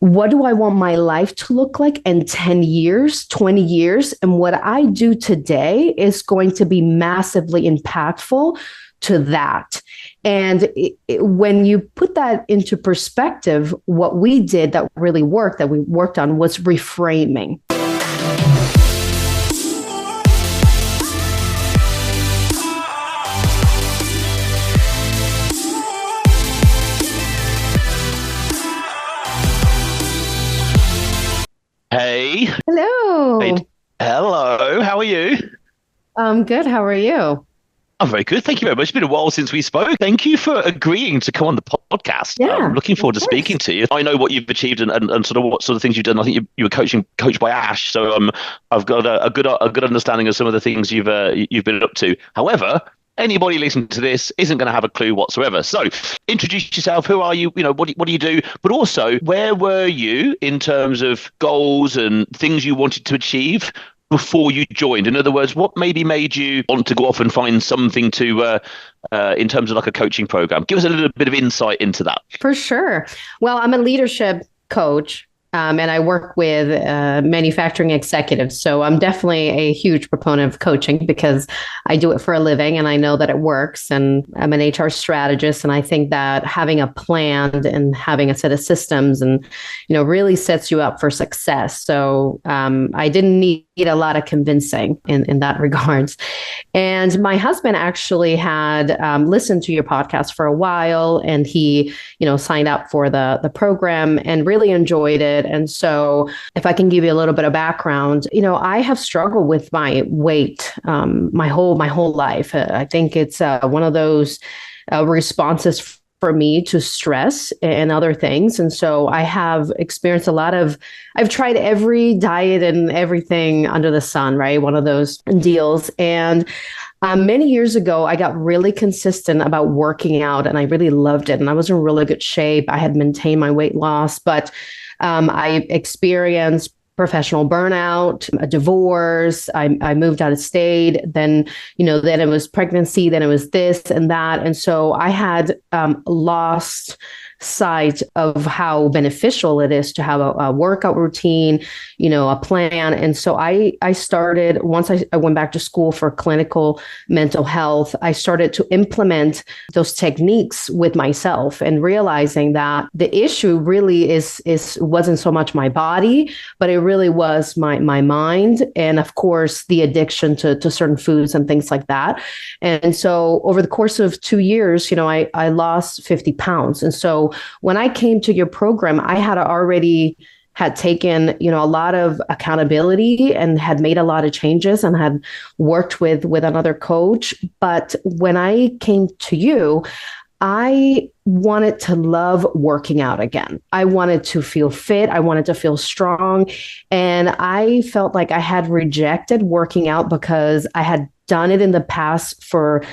what do I want my life to look like in 10 years, 20 years? And what I do today is going to be massively impactful to that. And when you put that into perspective, what we did that really worked, that we worked on, was reframing. Hey. Hello. Hey. Hello. How are you? I'm good. How are you? I'm very good. Thank you very much. It's been a while since we spoke. Thank you for agreeing to come on the podcast. Yeah, I'm looking forward to course. speaking to you. I know what you've achieved and sort of what sort of things you've done. I think you were coached by Ash, so I've got a good understanding of some of the things you've been up to. However, anybody listening to this isn't going to have a clue whatsoever. So introduce yourself. Who are you? What do you do? But also, where were you in terms of goals and things you wanted to achieve before you joined? In other words, what maybe made you want to go off and find something to in terms of like a coaching program? Give us a little bit of insight into that. For sure. Well, I'm a leadership coach. And I work with manufacturing executives. So I'm definitely a huge proponent of coaching because I do it for a living and I know that it works. And I'm an HR strategist. And I think that having a plan and having a set of systems and, really sets you up for success. So I didn't need a lot of convincing in that regards. And my husband actually had listened to your podcast for a while and he, signed up for the program and really enjoyed it. And so if I can give you a little bit of background, I have struggled with my weight my whole life. I think it's one of those responses for me to stress and other things. And so I have experienced I've tried every diet and everything under the sun, right? One of those deals. And many years ago, I got really consistent about working out and I really loved it. And I was in really good shape. I had maintained my weight loss, but I experienced professional burnout, a divorce. I moved out of state. Then, then it was pregnancy. Then it was this and that. And so I had lost sight of how beneficial it is to have a workout routine, a plan. And so I started, once I went back to school for clinical mental health, I started to implement those techniques with myself and realizing that the issue really wasn't so much my body, but it really was my mind. And of course, the addiction to certain foods and things like that. And so over the course of 2 years, I lost 50 pounds. And so when I came to your program, I had taken, a lot of accountability and had made a lot of changes and had worked with another coach. But when I came to you, I wanted to love working out again. I wanted to feel fit. I wanted to feel strong. And I felt like I had rejected working out because I had done it in the past for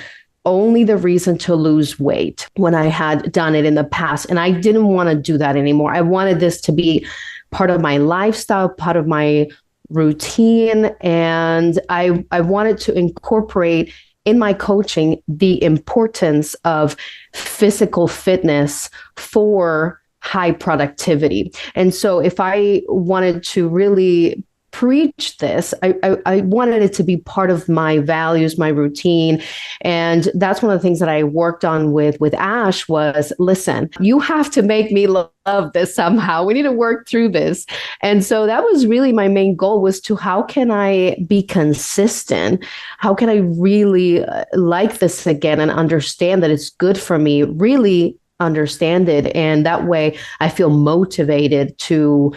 only the reason to lose weight when I had done it in the past. And I didn't want to do that anymore. I wanted this to be part of my lifestyle, part of my routine. And I wanted to incorporate in my coaching the importance of physical fitness for high productivity. And so if I wanted to really preach this, I wanted it to be part of my values, my routine. And that's one of the things that I worked on with Ash was, listen, you have to make me love this somehow. We need to work through this. And so that was really my main goal, was to how can I be consistent? How can I really like this again and understand that it's good for me, really understand it. And that way I feel motivated to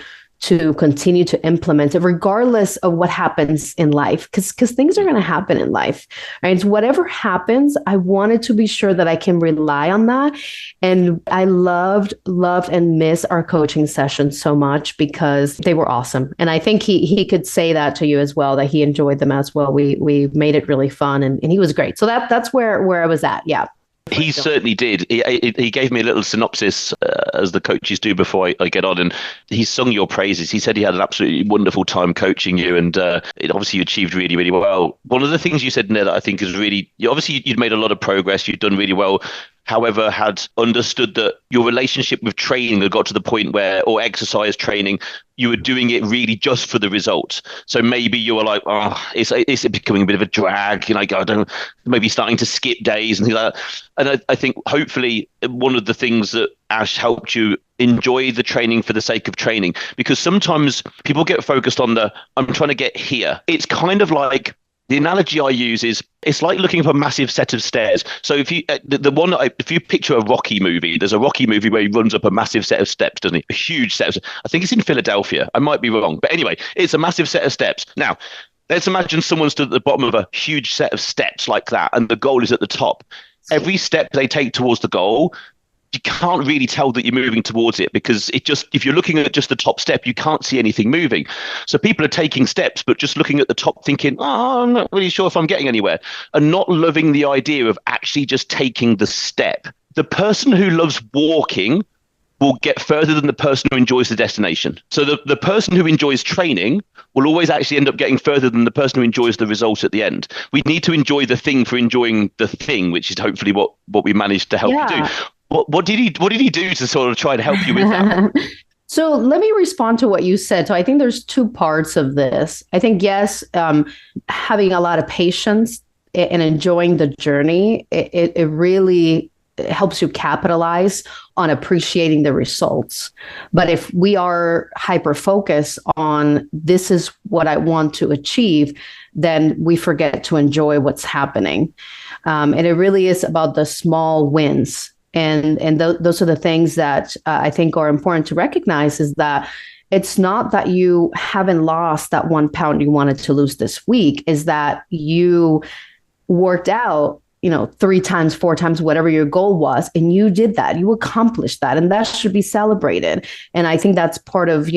continue to implement it regardless of what happens in life, because things are going to happen in life, right? So whatever happens, I wanted to be sure that I can rely on that. And I loved and miss our coaching sessions so much because they were awesome. And I think he could say that to you as well, that he enjoyed them as well. We made it really fun and he was great. So that's where I was at. Yeah. He certainly did. He gave me a little synopsis, as the coaches do before I get on, and he sung your praises. He said he had an absolutely wonderful time coaching you, and obviously you achieved really, really well. One of the things you said in there that I think is really, obviously you'd made a lot of progress, you'd done really well, however, had understood that your relationship with training had got to the point where, or exercise training, you were doing it really just for the results. So maybe you were like, oh, it's becoming a bit of a drag, I don't, maybe starting to skip days and things like that. And I think hopefully one of the things that Ash helped you enjoy the training for the sake of training, because sometimes people get focused on I'm trying to get here. It's kind of like, the analogy I use is it's like looking for a massive set of stairs. So if you if you picture a Rocky movie, there's a Rocky movie where he runs up a massive set of steps, doesn't he? A huge set of, I think it's in Philadelphia. I might be wrong, but anyway, it's a massive set of steps. Now, let's imagine someone stood at the bottom of a huge set of steps like that, and the goal is at the top. Every step they take towards the goal, you can't really tell that you're moving towards it, because if you're looking at just the top step, you can't see anything moving. So people are taking steps, but just looking at the top thinking, oh, I'm not really sure if I'm getting anywhere, and not loving the idea of actually just taking the step. The person who loves walking will get further than the person who enjoys the destination. So the person who enjoys training will always actually end up getting further than the person who enjoys the result at the end. We need to enjoy the thing for enjoying the thing, which is hopefully what we managed to help you do. What did he do to sort of try to help you with that? So let me respond to what you said. So I think there's two parts of this. I think, yes, having a lot of patience and enjoying the journey, it really helps you capitalize on appreciating the results. But if we are hyper-focused on this is what I want to achieve, then we forget to enjoy what's happening. And it really is about the small wins. And those are the things that I think are important to recognize, is that it's not that you haven't lost that 1 pound you wanted to lose this week, is that you worked out, 3 times, 4 times, whatever your goal was, and you did that, you accomplished that, and that should be celebrated. And I think that's part of,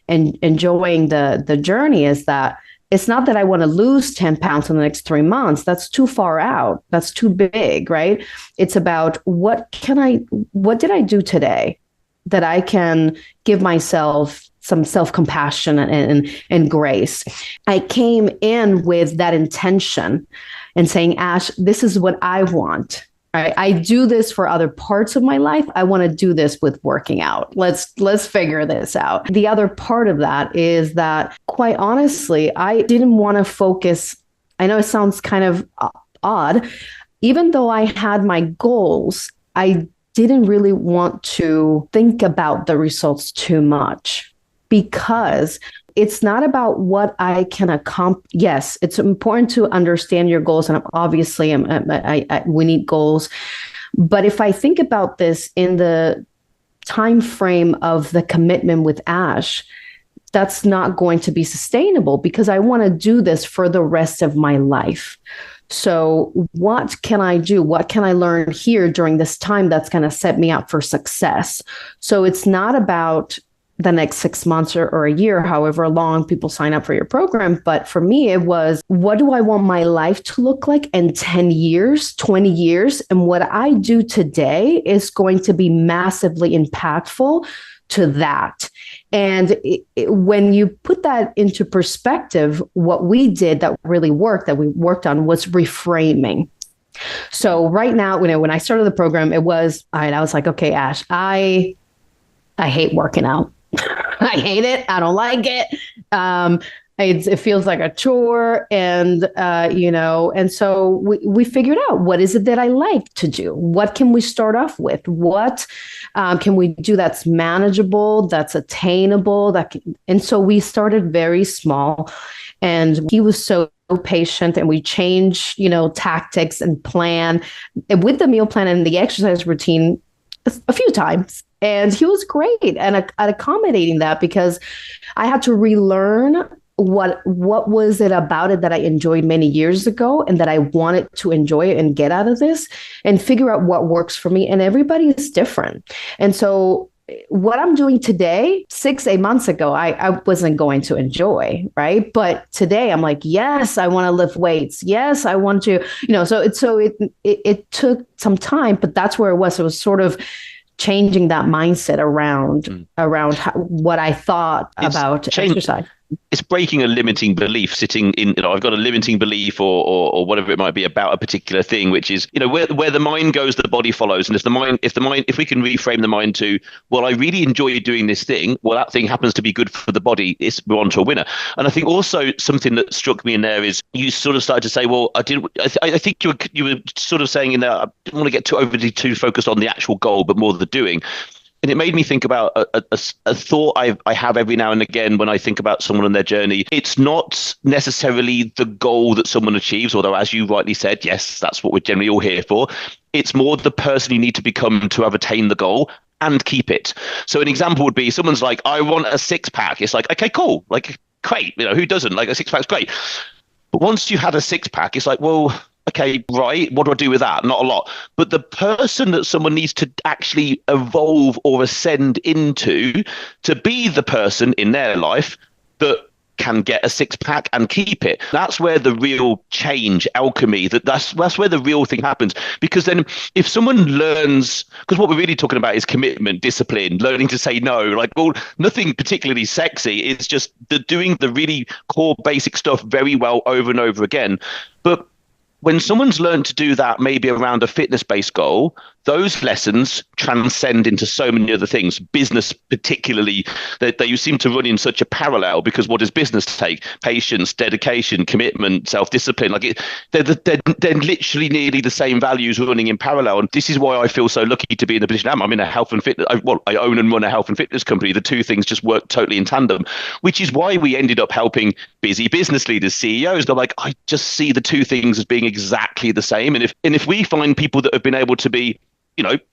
enjoying the journey, is that it's not that I want to lose 10 pounds in the next 3 months. That's too far out. That's too big, right? It's about what did I do today that I can give myself some self-compassion and grace. I came in with that intention and saying, Ash, this is what I want. Right? I do this for other parts of my life. I want to do this with working out. Let's figure this out. The other part of that is that, quite honestly, I didn't want to focus. I know it sounds kind of odd. Even though I had my goals, I didn't really want to think about the results too much, because it's not about what I can accomplish. Yes, it's important to understand your goals, and obviously we need goals. But if I think about this in the time frame of the commitment with Ash, that's not going to be sustainable, because I want to do this for the rest of my life. So what can I do? What can I learn here during this time that's going to set me up for success? So it's not about the next 6 months or a year, however long people sign up for your program. But for me, it was, what do I want my life to look like in 10 years, 20 years? And what I do today is going to be massively impactful to that. And when you put that into perspective, what we did that really worked, that we worked on, was reframing. So right now, when I started the program, it was, all right, I was like, okay, Ash, I hate working out. I hate it. I don't like it. It feels like a chore. And, and so we figured out, what is it that I like to do? What can we start off with? What can we do that's manageable, that's attainable? And so we started very small, and he was so patient, and we changed, tactics and plan with the meal plan and the exercise routine a few times. And he was great at accommodating that, because I had to relearn what was it about it that I enjoyed many years ago and that I wanted to enjoy it and get out of this, and figure out what works for me. And everybody is different. And so what I'm doing today, 8 months ago, I wasn't going to enjoy, right? But today I'm like, yes, I want to lift weights. Yes, I want to, so it took some time, but that's where it was. It was sort of changing that mindset around what I thought about exercise. it's breaking a limiting belief, sitting in, I've got a limiting belief or whatever it might be about a particular thing, which is, where the mind goes, the body follows. And if we can reframe the mind to, well, I really enjoy doing this thing, well, that thing happens to be good for the body, we're on to a winner. And I think also something that struck me in there is you sort of started to say, well, I think you were sort of saying in there, I didn't want to get too focused on the actual goal, but more the doing. And it made me think about a thought I have every now and again when I think about someone on their journey. It's not necessarily the goal that someone achieves, although, as you rightly said, yes, that's what we're generally all here for. It's more the person you need to become to have attained the goal and keep it. So an example would be someone's like, I want a six-pack. It's like, okay, cool. Like, great. Who doesn't? Like, a six-pack's great. But once you had a six-pack, it's like, well, okay, right, what do I do with that? Not a lot. But the person that someone needs to actually evolve or ascend into to be the person in their life that can get a six-pack and keep it. That's where the real change, alchemy, that's where the real thing happens. Because then if someone learns, because what we're really talking about is commitment, discipline, learning to say no, like, well, nothing particularly sexy. It's just doing the really core basic stuff very well over and over again. But when someone's learned to do that, maybe around a fitness-based goal, those lessons transcend into so many other things. Business, particularly, that you seem to run in such a parallel, because what does business take? Patience, dedication, commitment, self-discipline. Like they're literally nearly the same values running in parallel. And this is why I feel so lucky to be in the position I'm in a health and fitness. I own and run a health and fitness company. The two things just work totally in tandem, which is why we ended up helping busy business leaders, CEOs. They're like, I just see the two things as being exactly the same. And if we find people that have been able to be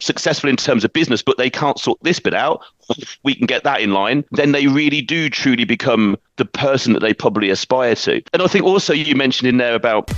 successful in terms of business, but they can't sort this bit out, we can get that in line, then they really do truly become the person that they probably aspire to. And I think also you mentioned in there about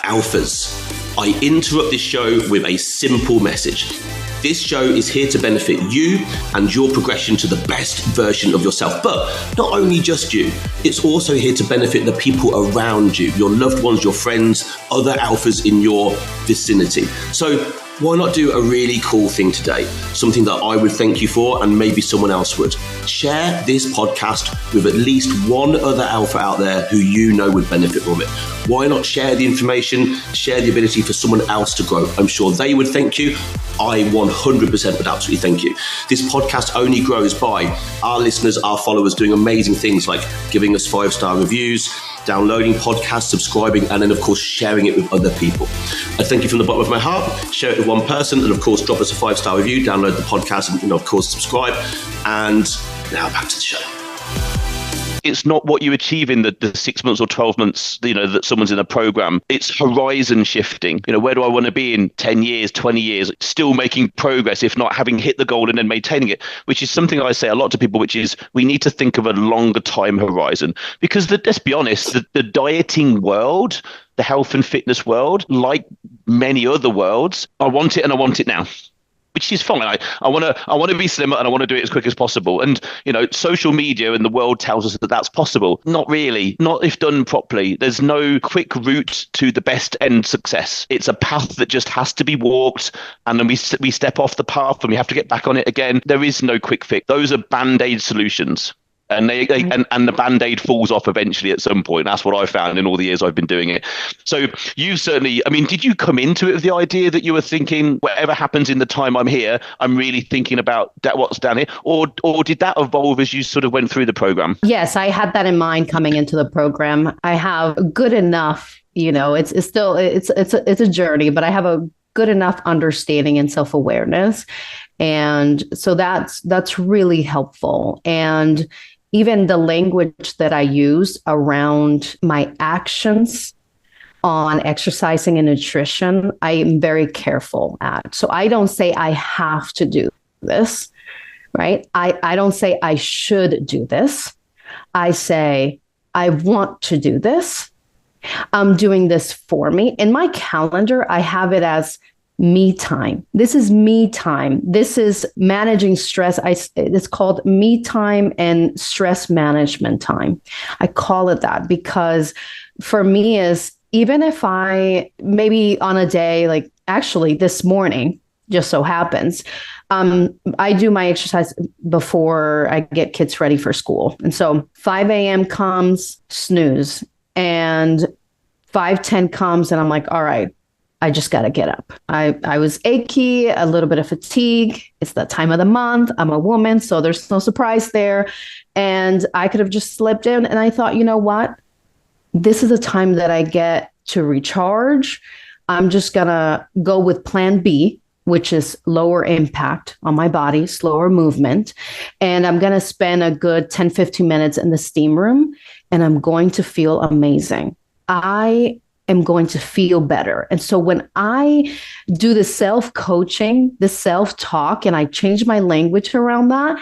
alphas. I interrupt this show with a simple message. This show is here to benefit you and your progression to the best version of yourself. But not only just you, it's also here to benefit the people around you, your loved ones, your friends, other alphas in your vicinity. So why not do a really cool thing today? Something that I would thank you for, and maybe someone else would. Share this podcast with at least one other alpha out there who you know would benefit from it. Why not share the information, share the ability for someone else to grow? I'm sure they would thank you. I 100% would absolutely thank you. This podcast only grows by our listeners, our followers doing amazing things like giving us 5-star reviews, downloading podcasts, subscribing, and then, of course, sharing it with other people. I thank you from the bottom of my heart. Share it with one person, and, of course, drop us a 5-star review, download the podcast, and, of course, subscribe. And now back to the show. It's not what you achieve in the 6 months or 12 months, that someone's in a program. It's horizon shifting. Where do I want to be in 10 years, 20 years, still making progress, if not having hit the goal and then maintaining it, which is something I say a lot to people, which is we need to think of a longer time horizon. Because let's be honest, the dieting world, the health and fitness world, like many other worlds, I want it and I want it now. Which is fine. I want to be slimmer and I want to do it as quick as possible. And social media and the world tells us that that's possible. Not really. Not if done properly. There's no quick route to the best end success. It's a path that just has to be walked, and then we step off the path and we have to get back on it again. There is no quick fix. Those are band-aid solutions. And and the Band-Aid falls off eventually at some point. That's what I've found in all the years I've been doing it. So you certainly, did you come into it with the idea that you were thinking, whatever happens in the time I'm here, I'm really thinking about what's down here? Or did that evolve as you sort of went through the program? Yes, I had that in mind coming into the program. I have good enough, it's still, it's a journey, but I have a good enough understanding and self-awareness. And so that's really helpful. And even the language that I use around my actions on exercising and nutrition, I am very careful at. So I don't say I have to do this, right? I don't say I should do this. I say I want to do this. I'm doing this for me. In my calendar, I have it as me time. This is me time. This is managing stress. It's called me time and stress management time. I call it that because for me is, even if I maybe on a day, like actually this morning, just so happens, I do my exercise before I get kids ready for school. And so 5 a.m. comes, snooze, and 5:10 comes, and I'm like, all right, I just got to get up. I was achy, a little bit of fatigue. It's that time of the month. I'm a woman, so there's no surprise there. And I could have just slipped in. And I thought, you know what? This is a time that I get to recharge. I'm just going to go with plan B, which is lower impact on my body, slower movement. And I'm going to spend a good 10, 15 minutes in the steam room, and I'm going to feel amazing. I am going to feel better. And so when I do the self-coaching, the self-talk, and I change my language around that,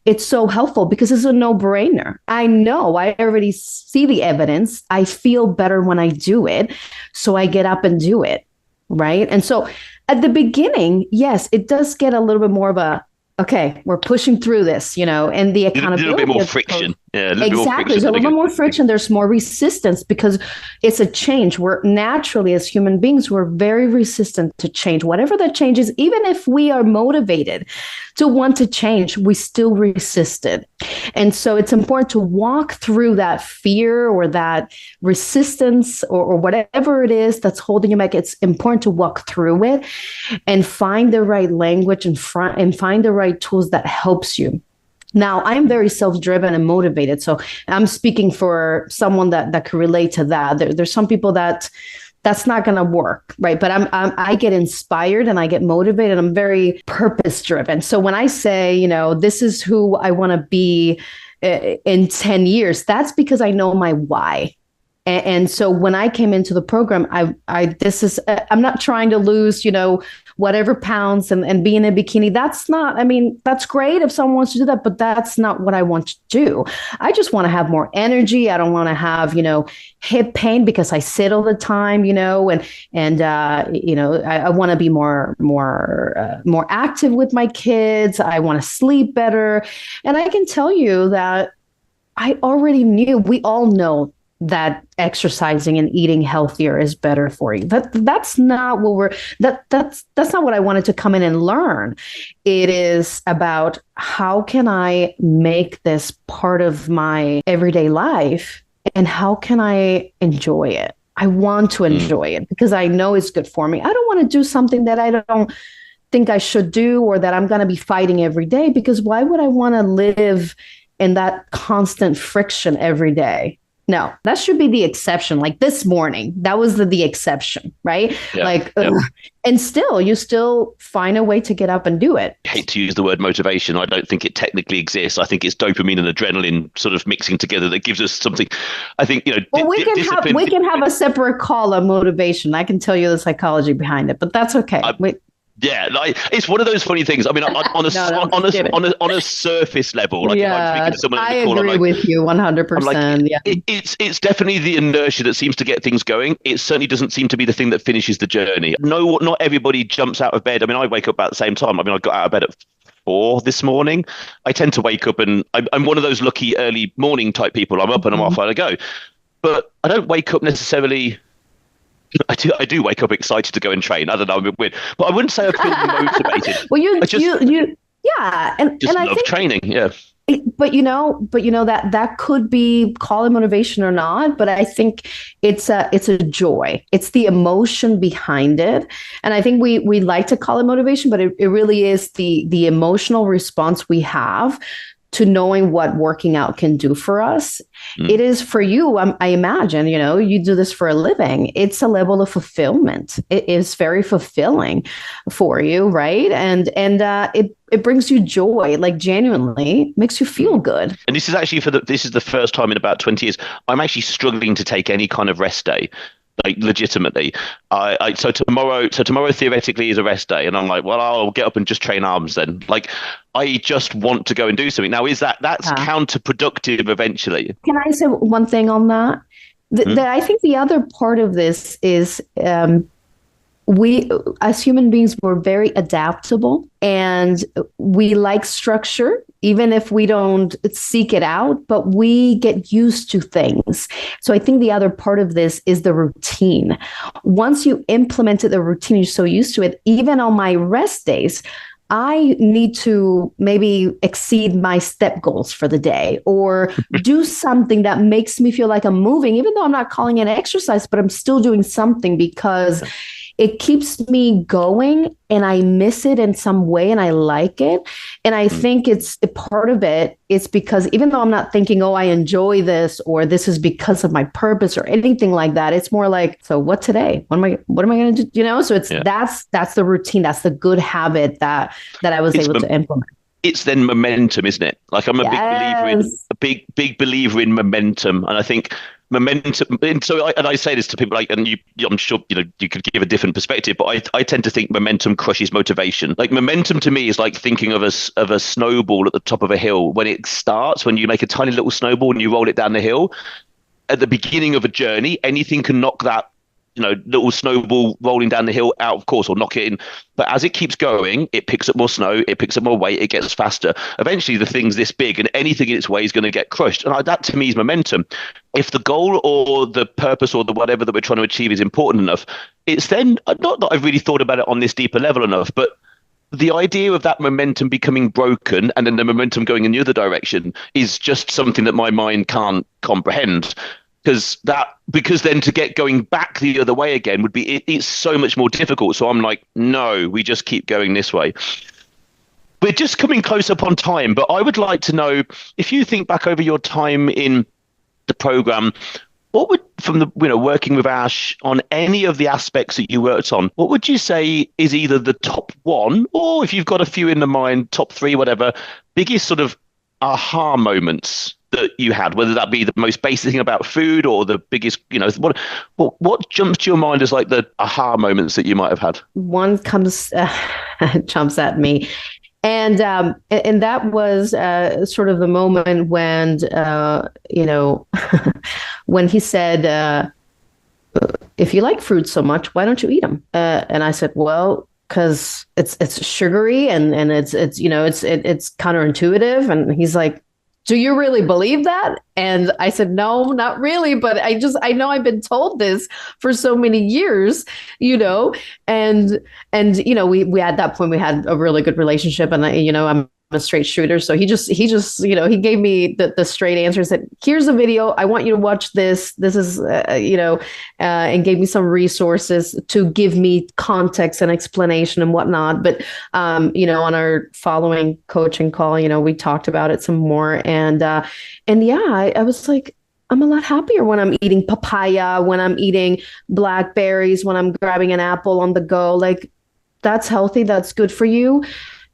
it's so helpful because it's a no-brainer. I know, I already see the evidence. I feel better when I do it. So I get up and do it, right? And so at the beginning, yes, it does get a little bit more of a, okay, we're pushing through this, and the accountability. A little bit more friction. Yeah, exactly. There's a little bit more friction. There's more resistance because it's a change. We're naturally, as human beings, we're very resistant to change. Whatever that change is, even if we are motivated to want to change, we still resist it. And so it's important to walk through that fear or that resistance or whatever it is that's holding you back. It's important to walk through it and find the right language and find the right tools that helps you. Now, I'm very self-driven and motivated. So I'm speaking for someone that could relate to that. There's some people that's not going to work, right? But I get inspired and I get motivated. I'm very purpose-driven. So when I say, this is who I want to be in 10 years, that's because I know my why. And so when I came into the program, I'm not trying to lose, whatever pounds and be in a bikini. That's great if someone wants to do that, but that's not what I want to do. I just want to have more energy. I don't want to have, hip pain because I sit all the time, I want to be more active with my kids. I want to sleep better. And I can tell you that I already knew, we all know that exercising and eating healthier is better for you. That's not what that's not what I wanted to come in and learn. It is about how can I make this part of my everyday life and how can I enjoy it? I want to enjoy it because I know it's good for me. I don't want to do something that I don't think I should do or that I'm going to be fighting every day, because why would I want to live in that constant friction every day? No, that should be the exception. Like this morning, that was the exception, right? Yeah, and you still find a way to get up and do it. I hate to use the word motivation. I don't think it technically exists. I think it's dopamine and adrenaline sort of mixing together that gives us something. I think, well, we can have a separate call on motivation. I can tell you the psychology behind it, but that's okay. Yeah, it's one of those funny things. I mean, on a surface level, like if I'm speaking to someone I agree with you 100%. Yeah, it's definitely the inertia that seems to get things going. It certainly doesn't seem to be the thing that finishes the journey. No, not everybody jumps out of bed. I mean, I wake up at the same time. I mean, I got out of bed at 4 this morning. I tend to wake up and I'm one of those lucky early morning type people. I'm up and I'm off and I go, but I don't wake up necessarily. I do wake up excited to go and train. I don't know, I'm a bit weird, but I wouldn't say I feel motivated. Well, yeah, and I love training. Yeah, but that could be, call it motivation or not, but I think it's a joy. It's the emotion behind it, and I think we like to call it motivation, but it really is the emotional response we have to knowing what working out can do for us. It is for you. I imagine, you do this for a living. It's a level of fulfillment. It is very fulfilling for you, right? And it brings you joy, like genuinely makes you feel good. And this is actually this is the first time in about 20 years I'm actually struggling to take any kind of rest day. Like legitimately, so tomorrow theoretically is a rest day, and I'm like, well, I'll get up and just train arms then. Like, I just want to go and do something. Now, that's counterproductive eventually? Can I say one thing on that? That I think the other part of this is we, as human beings, we're very adaptable and we like structure, even if we don't seek it out, but we get used to things. So I think the other part of this is the routine. Once you implemented the routine, you're so used to it, even on my rest days, I need to maybe exceed my step goals for the day or do something that makes me feel like I'm moving, even though I'm not calling it exercise, but I'm still doing something because it keeps me going and I miss it in some way and I like it. And I think it's a part of it. It's because even though I'm not thinking, oh, I enjoy this or this is because of my purpose or anything like that, it's more like, so what today? What am I going to do? You know, so it's that's the routine. That's the good habit that I was able to implement. It's then momentum, isn't it? Like I'm a big believer in momentum. And I think momentum, and I say this to people like, and I'm sure you could give a different perspective, but I tend to think momentum crushes motivation. Like momentum to me is like thinking of a snowball at the top of a hill. When it starts, when you make a tiny little snowball and you roll it down the hill, at the beginning of a journey, anything can knock that little snowball rolling down the hill out of course or knock it in. But as it keeps going, it picks up more snow, it picks up more weight, it gets faster. Eventually the thing's this big and anything in its way is going to get crushed. And that to me is momentum. If the goal or the purpose or the whatever that we're trying to achieve is important enough, it's then not that I've really thought about it on this deeper level enough, but the idea of that momentum becoming broken and then the momentum going in the other direction is just something that my mind can't comprehend. Because then to get going back the other way again would be it's so much more difficult. So I'm like, no, we just keep going this way. We're just coming close up on time, but I would like to know if you think back over your time in the program, what would, from the working with Ash on any of the aspects that you worked on, what would you say is either the top one, or if you've got a few in the mind, top three, whatever, biggest sort of aha moments that you had, whether that be the most basic thing about food or the biggest, what jumps to your mind as like the aha moments that you might have had? One comes, jumps at me. And that was sort of the moment when, when he said, if you like fruit so much, why don't you eat them? And I said, well, because it's sugary and it's counterintuitive. And he's like, do you really believe that? And I said, no, not really. But I know I've been told this for so many years, and we at that point, we had a really good relationship and I'm a straight shooter. So he just, he gave me the straight answer and said, here's a video. I want you to watch this. This is, and gave me some resources to give me context and explanation and whatnot. But, on our following coaching call, we talked about it some more. And I was like, I'm a lot happier when I'm eating papaya, when I'm eating blackberries, when I'm grabbing an apple on the go. Like, that's healthy. That's good for you.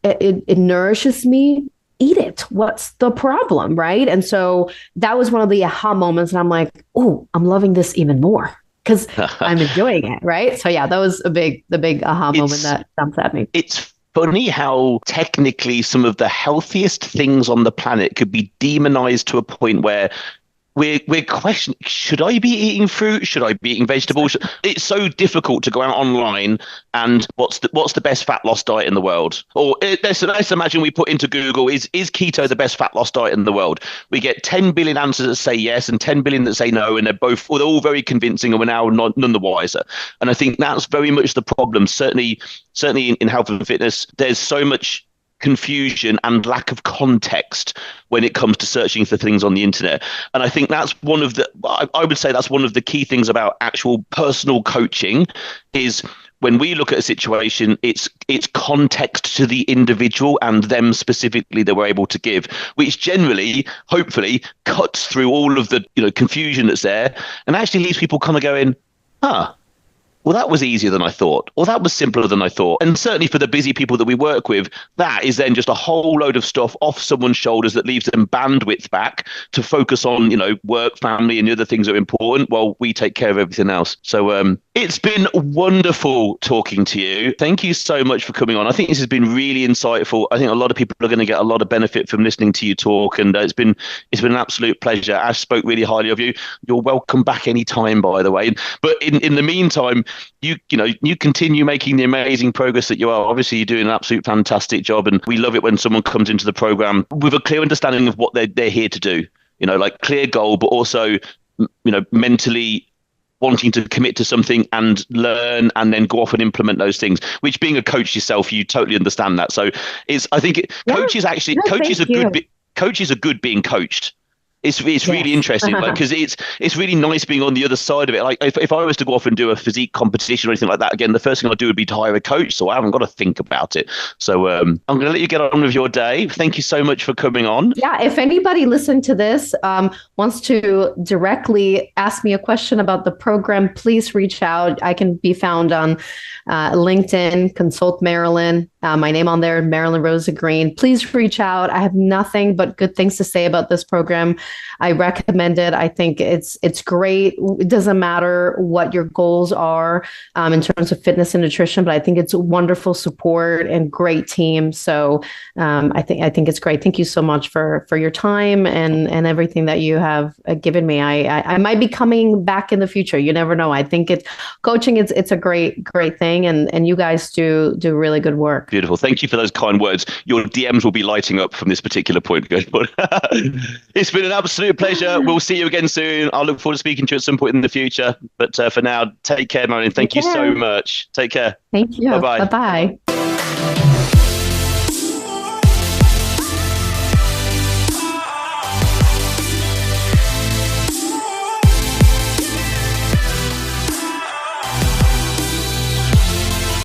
It nourishes me. Eat it. What's the problem, right? And so that was one of the aha moments. And I'm like, oh, I'm loving this even more because I'm enjoying it, right? So yeah, that was the big aha moment that jumps at me. It's funny how technically some of the healthiest things on the planet could be demonized to a point where we're questioning, should I be eating fruit? Should I be eating vegetables? It's so difficult to go out online and what's the best fat loss diet in the world? Or let's imagine we put into Google, is keto the best fat loss diet in the world? We get 10 billion answers that say yes and 10 billion that say no, and they're all very convincing, and we're now none the wiser. And I think that's very much the problem. Certainly in health and fitness, there's so much confusion and lack of context when it comes to searching for things on the internet. And I think that's I would say that's one of the key things about actual personal coaching is when we look at a situation, it's context to the individual and them specifically that we're able to give, which generally, hopefully, cuts through all of the confusion that's there and actually leaves people kind of going, well, that was easier than I thought, or that was simpler than I thought. And certainly for the busy people that we work with, that is then just a whole load of stuff off someone's shoulders that leaves them bandwidth back to focus on, work, family, and the other things that are important while we take care of everything else. So it's been wonderful talking to you. Thank you so much for coming on. I think this has been really insightful. I think a lot of people are going to get a lot of benefit from listening to you talk, and it's been an absolute pleasure. Ash spoke really highly of you. You're welcome back anytime, by the way. But in the meantime, you continue making the amazing progress that you are. Obviously, you're doing an absolute fantastic job, and we love it when someone comes into the program with a clear understanding of what they're here to do. Like clear goal, but also mentally wanting to commit to something and learn and then go off and implement those things, which being a coach yourself, you totally understand that. So coaches are good being coached. It's really interesting, because it's really nice being on the other side of it. Like if I was to go off and do a physique competition or anything like that, again, the first thing I'd do would be to hire a coach. So I haven't got to think about it. So I'm going to let you get on with your day. Thank you so much for coming on. Yeah, if anybody listening to this wants to directly ask me a question about the program, please reach out. I can be found on LinkedIn, Consult Marilyn. My name on there, Marilyn Rosa-Green. Please reach out. I have nothing but good things to say about this program. I recommend it. I think it's great. It doesn't matter what your goals are in terms of fitness and nutrition, but I think it's wonderful support and great team. So I think it's great. Thank you so much for your time and everything that you have given me. I might be coming back in the future. You never know. I think coaching. It's a great thing, and you guys do really good work. Beautiful. Thank you for those kind words. Your DMs will be lighting up from this particular point. It's been an absolute pleasure. We'll see you again soon. I look forward to speaking to you at some point in the future. But for now, take care, Marilyn. Thank you so much. Take care. Thank you. Bye-bye. Bye-bye.